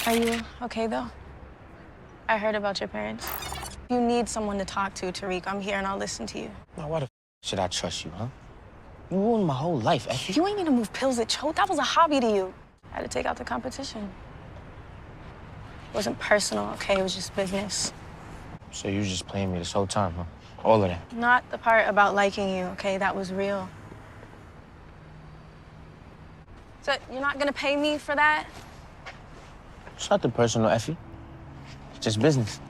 Are you okay, though? I heard about your parents. You need someone to talk to, Tariq. I'm here and I'll listen to you. Now, why the should I trust you, huh? You ruined my whole life, Effie. You ain't need to move pills that choke. That was a hobby to you. I had to take out the competition. It wasn't personal, okay? It was just business. So you just playing me this whole time, huh? All of that. Not the part about liking you, okay? That was real. So you're not gonna pay me for that? It's nothing personal, Effie. It's just business.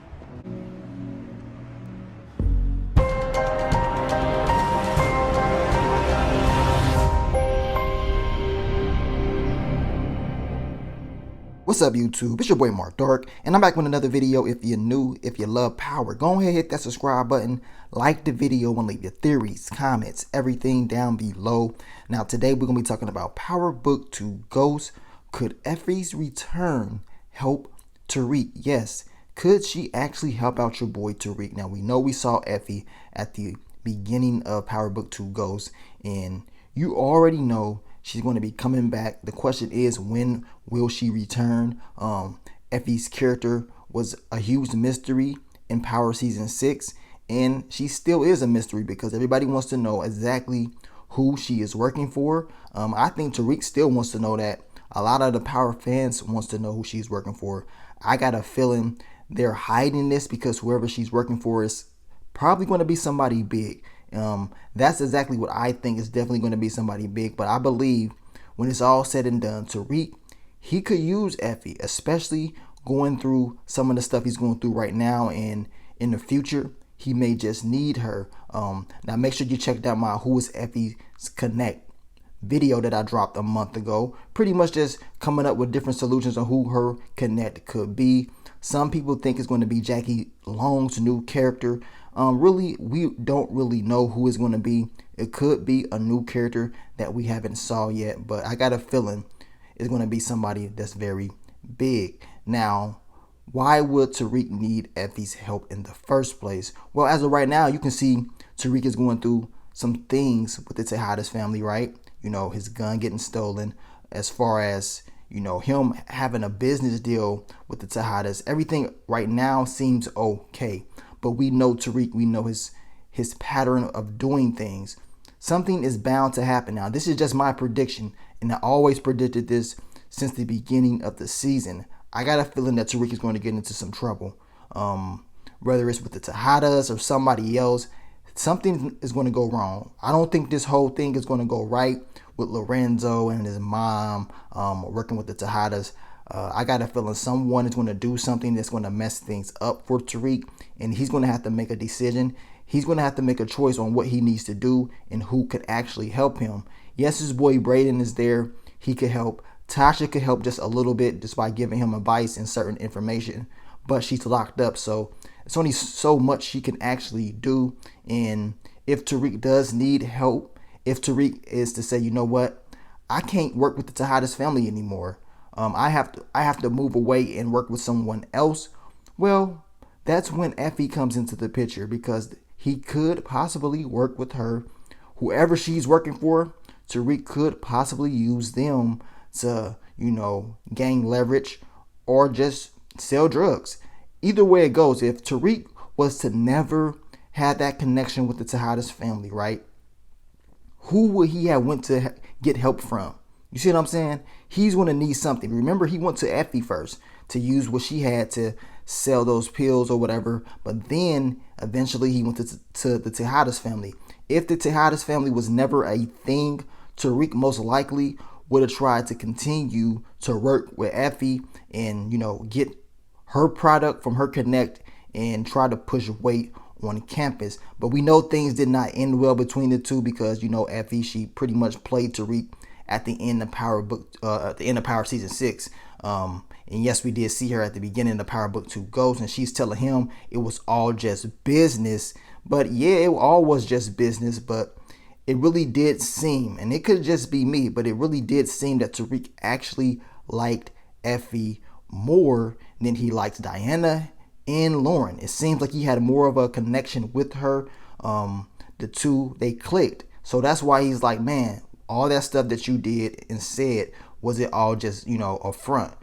What's up, YouTube? It's your boy Mark Dark, and I'm back with another video. If you're new, if you love power, go ahead, hit that subscribe button, like the video, and leave your theories, comments, everything down below. Now, today we're going to be talking about Power Book 2 Ghost. Could Effie's return help Tariq? Yes. Could she actually help out your boy Tariq? Now, we know we saw Effie at the beginning of Power Book 2 Ghost, and you already know she's going to be coming back. The question is, when will she return? Effie's character was a huge mystery in Power Season 6, and she still is a mystery because everybody wants to know exactly who she is working for. I think Tariq still wants to know that. A lot of the Power fans wants to know who she's working for. I got a feeling they're hiding this because whoever she's working for is probably going to be somebody big. That's exactly what I think is definitely going to be somebody big. But I believe when it's all said and done, Tariq, he could use Effie, especially going through some of the stuff he's going through right now, and in the future he may just need her. Now make sure you check out my Who is Effie's Connect video that I dropped a month ago, pretty much just coming up with different solutions on who her connect could be. Some people think it's going to be Jackie Long's new character. Really, we don't really know who it's going to be. It could be a new character that we haven't saw yet, but I got a feeling it's going to be somebody that's very big. Now, why would Tariq need Effie's help in the first place? Well, as of right now, you can see Tariq is going through some things with the Tejada's family, right? You know, his gun getting stolen, as far as, you know, him having a business deal with the Tejadas. Everything right now seems okay. But we know Tariq, we know his pattern of doing things. Something is bound to happen. Now, this is just my prediction, and I always predicted this since the beginning of the season. I got a feeling that Tariq is going to get into some trouble. Whether it's with the Tejadas or somebody else, something is going to go wrong. I don't think this whole thing is going to go right with Lorenzo and his mom working with the Tejadas. I got a feeling someone is going to do something that's going to mess things up for Tariq, and he's going to have to make a decision. He's going to have to make a choice on what he needs to do and who could actually help him. Yes, his boy Braden is there. He could help. Tasha could help just a little bit just by giving him advice and certain information, but she's locked up, so it's only so much she can actually do. And if Tariq does need help, if Tariq is to say, you know what, I can't work with the Tejadas family anymore, I have to move away and work with someone else, well, that's when Effie comes into the picture, because he could possibly work with her. Whoever she's working for, Tariq could possibly use them to, you know, gain leverage or just sell drugs. Either way it goes, if Tariq was to never have that connection with the Tejadas family, right, who would he have went to get help from? You see what I'm saying? He's going to need something. Remember, he went to Effie first to use what she had to sell those pills or whatever. But then eventually he went to the Tejadas family. If the Tejadas family was never a thing, Tariq most likely would have tried to continue to work with Effie and, you know, get her product from her connect and try to push weight on campus. But we know things did not end well between the two, because, you know, Effie, she pretty much played Tariq at the end of Power Book, at the end of Power Season 6. And yes, we did see her at the beginning of Power Book 2 Ghost, and she's telling him it was all just business. But yeah, it all was just business, but it really did seem, and it could just be me, but it really did seem that Tariq actually liked Effie more than he liked Diana and Lauren. It seems like he had more of a connection with her. The two, they clicked. So that's why he's like, man, all that stuff that you did and said, was it all just, you know, a front?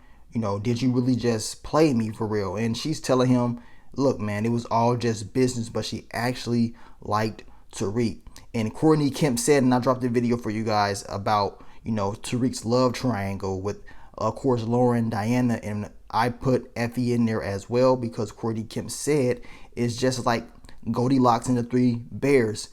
did you really just play me for real? And she's telling him, look, man, it was all just business, but she actually liked Tariq. And Courtney Kemp said, and I dropped a video for you guys about, Tariq's love triangle with, of course, Lauren, Diana, and I put Effie in there as well because Courtney Kemp said it's just like Goldilocks and the Three Bears,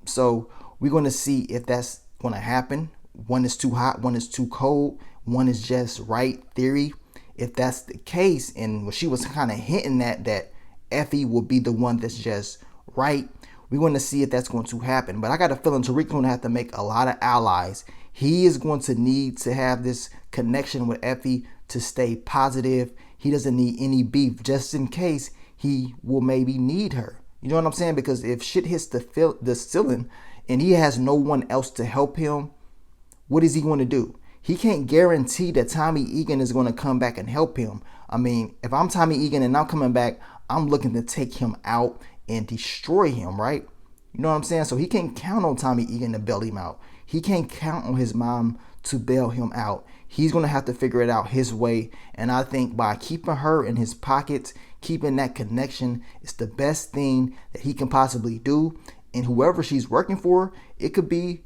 So we're going to see if that's going to happen. One is too hot, one is too cold, one is just right theory. If that's the case, and she was kind of hinting that Effie will be the one that's just right, we're going to see if that's going to happen. But I got a feeling Tariq's going to have to make a lot of allies. He is going to need to have this connection with Effie to stay positive. He doesn't need any beef just in case he will maybe need her. You know what I'm saying? Because if shit hits the ceiling and he has no one else to help him, what is he going to do? He can't guarantee that Tommy Egan is going to come back and help him. I mean, if I'm Tommy Egan and I'm coming back, I'm looking to take him out and destroy him, right? You know what I'm saying? So he can't count on Tommy Egan to bail him out. He can't count on his mom to bail him out. He's going to have to figure it out his way. And I think by keeping her in his pockets, keeping that connection, is the best thing that he can possibly do. And whoever she's working for, it could be,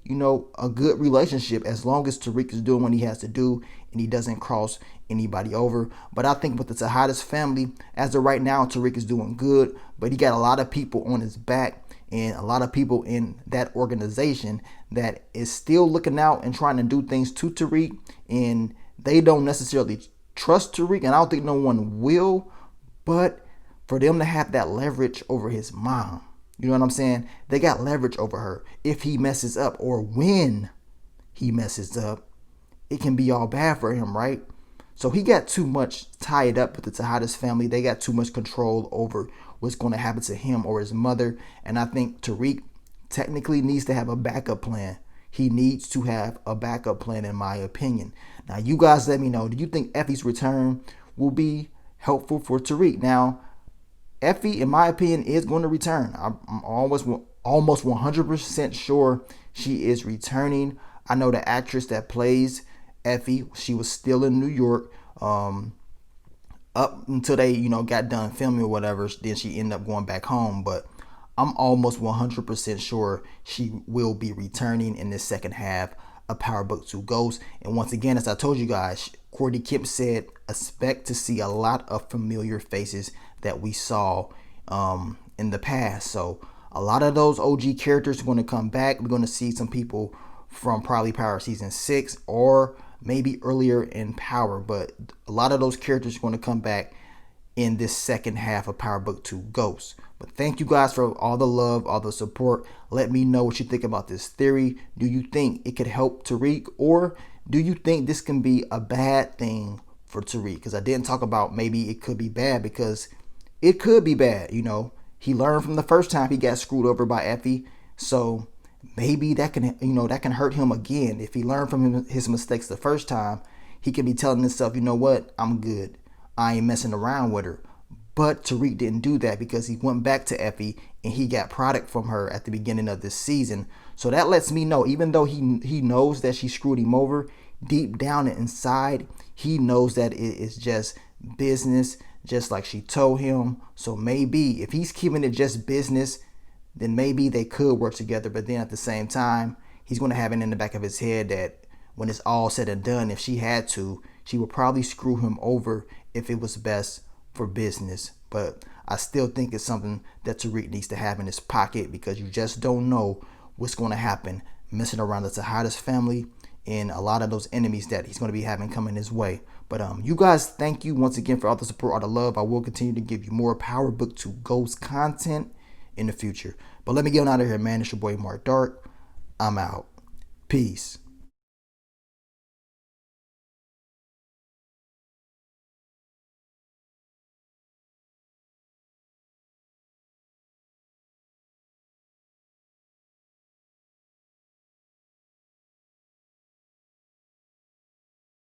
a good relationship as long as Tariq is doing what he has to do and he doesn't cross anybody over. But I think with the Tejada's family, as of right now, Tariq is doing good. But he got a lot of people on his back and a lot of people in that organization that is still looking out and trying to do things to Tariq. And they don't necessarily trust Tariq, and I don't think no one will. But for them to have that leverage over his mom, you know what I'm saying? They got leverage over her. If he messes up or when he messes up, it can be all bad for him, right? So he got too much tied up with the Tejada's family. They got too much control over what's going to happen to him or his mother. And I think Tariq technically needs to have a backup plan. He needs to have a backup plan, in my opinion. Now, you guys let me know. Do you think Effie's return will be helpful for Tariq? Now, Effie, in my opinion, is going to return. I'm almost 100% sure she is returning. I know the actress that plays Effie, she was still in New York up until they, got done filming or whatever. Then she ended up going back home. But I'm almost 100% sure she will be returning in the second half of Power Book 2 Ghost. And once again, as I told you guys, Courtney Kemp said, expect to see a lot of familiar faces that we saw in the past. So a lot of those OG characters are going to come back. We're going to see some people from probably Power Season 6 or maybe earlier in Power. But a lot of those characters are going to come back in this second half of Power Book 2 Ghost. But thank you guys for all the love, all the support. Let me know what you think about this theory. Do you think it could help Tariq, or do you think this can be a bad thing for Tariq? Because I didn't talk about maybe it could be bad, because it could be bad. He learned from the first time he got screwed over by Effie. So maybe that can, that can hurt him again. If he learned from his mistakes the first time, he can be telling himself, you know what, I'm good. I ain't messing around with her. But Tariq didn't do that because he went back to Effie and he got product from her at the beginning of this season. So that lets me know, even though he knows that she screwed him over, deep down inside, he knows that it is just business, just like she told him. So maybe if he's keeping it just business, then maybe they could work together. But then at the same time, he's going to have it in the back of his head that when it's all said and done, if she had to, she would probably screw him over if it was best for business. But I still think it's something that Tariq needs to have in his pocket, because you just don't know what's going to happen messing around the Tejada's family and a lot of those enemies that he's going to be having coming his way. But you guys, thank you once again for all the support, all the love. I will continue to give you more Power Book 2 Ghost content in the future. But let me get on out of here, man. It's your boy Mark Dark. I'm out. Peace.